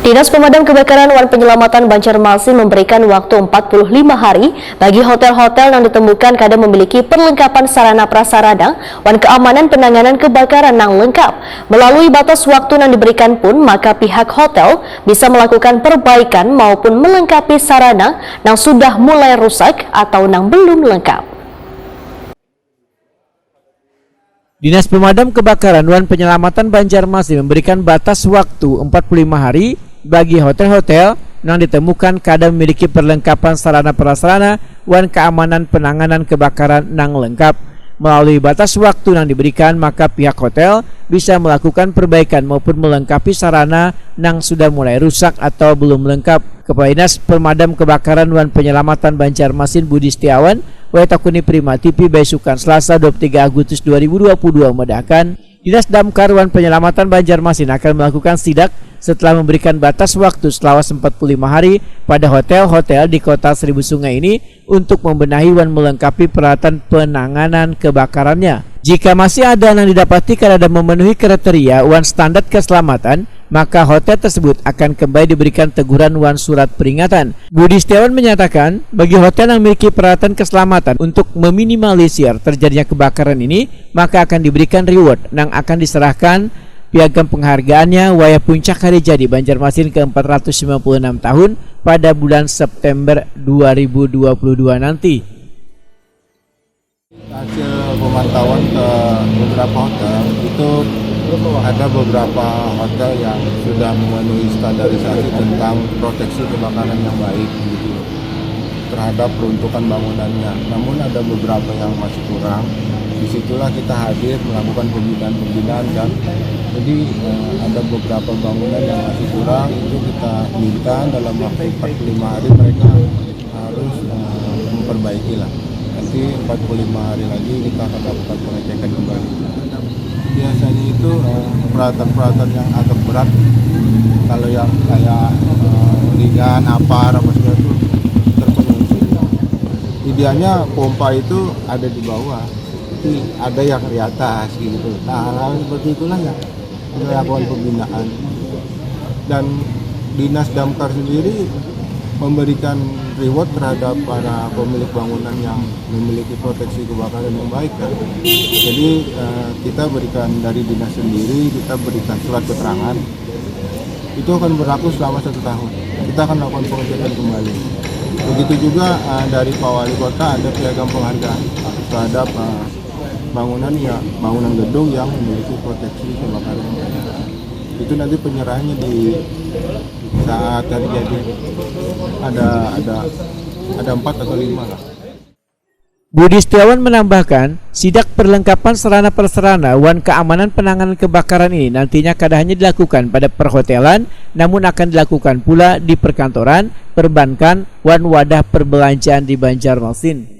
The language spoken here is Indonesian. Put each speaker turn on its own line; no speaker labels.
Dinas Pemadam Kebakaran Wan Penyelamatan Banjarmasin memberikan waktu 45 hari bagi hotel-hotel yang ditemukan kadang memiliki perlengkapan sarana prasarana wan keamanan penanganan kebakaran yang lengkap. Melalui batas waktu yang diberikan pun, maka pihak hotel bisa melakukan perbaikan maupun melengkapi sarana yang sudah mulai rusak atau yang belum lengkap.
Dinas Pemadam Kebakaran Wan Penyelamatan Banjarmasin memberikan batas waktu 45 hari bagi hotel-hotel yang ditemukan kadang memiliki perlengkapan sarana prasarana wan keamanan penanganan kebakaran yang lengkap. Melalui batas waktu yang diberikan, maka pihak hotel bisa melakukan perbaikan maupun melengkapi sarana yang sudah mulai rusak atau belum lengkap. Kepala Dinas Pemadam Kebakaran Wan Penyelamatan Banjarmasin Budi Setiawan Waitakuni Prima TV Baisukan Selasa 23 Agustus 2022 medahkan Dinas Damkar Wan Penyelamatan Banjarmasin akan melakukan sidak setelah memberikan batas waktu selama 45 hari pada hotel-hotel di Kota Seribu Sungai ini untuk membenahi wan melengkapi peralatan penanganan kebakarannya. Jika masih ada yang didapati karena memenuhi kriteria wan standar keselamatan, maka hotel tersebut akan kembali diberikan teguran wan surat peringatan. Budi Setiawan menyatakan, bagi hotel yang memiliki peralatan keselamatan untuk meminimalisir terjadinya kebakaran ini, maka akan diberikan reward yang akan diserahkan piagam penghargaannya Wayah Puncak Hari Jadi Banjarmasin ke-496 tahun pada bulan September 2022 nanti.
Hasil pemantauan ke beberapa hotel itu ada beberapa hotel yang sudah memenuhi standarisasi tentang proteksi kebakaran yang baik gitu, terhadap peruntukan bangunannya. Namun ada beberapa yang masih kurang. Disitulah kita hadir melakukan pembinaan dan jadi ada beberapa bangunan yang masih kurang, itu kita minta dalam waktu 45 hari mereka harus memperbaiki lah. Nanti 45 hari lagi kita akan lakukan pengecekan kembali. Biasanya itu peralatan-peralatan yang agak berat, kalau yang kayak ringan apa segala itu terpenuhi. Idealnya pompa itu ada di bawah, tapi ada yang di atas gitu. Nah, hal seperti itulah yang kita lakukan pembinaan. Dan Dinas Damkar sendiri memberikan reward terhadap para pemilik bangunan yang memiliki proteksi kebakaran yang baik kan. Jadi kita berikan dari dinas sendiri, kita berikan surat keterangan itu akan berlaku selama 1 tahun. Kita akan lakukan pengecekan kembali. Begitu juga dari Pak Wali Kota ada piagam penghargaan terhadap bangunan gedung yang memiliki proteksi kebakaran yang baik. Itu nanti penyerahannya di saat hari jadi ada 4 atau 5 lah.
Budi Setiawan menambahkan, sidak perlengkapan sarana prasarana wan keamanan penanganan kebakaran ini nantinya kada hanya dilakukan pada perhotelan, namun akan dilakukan pula di perkantoran, perbankan, wan wadah perbelanjaan di Banjarmasin.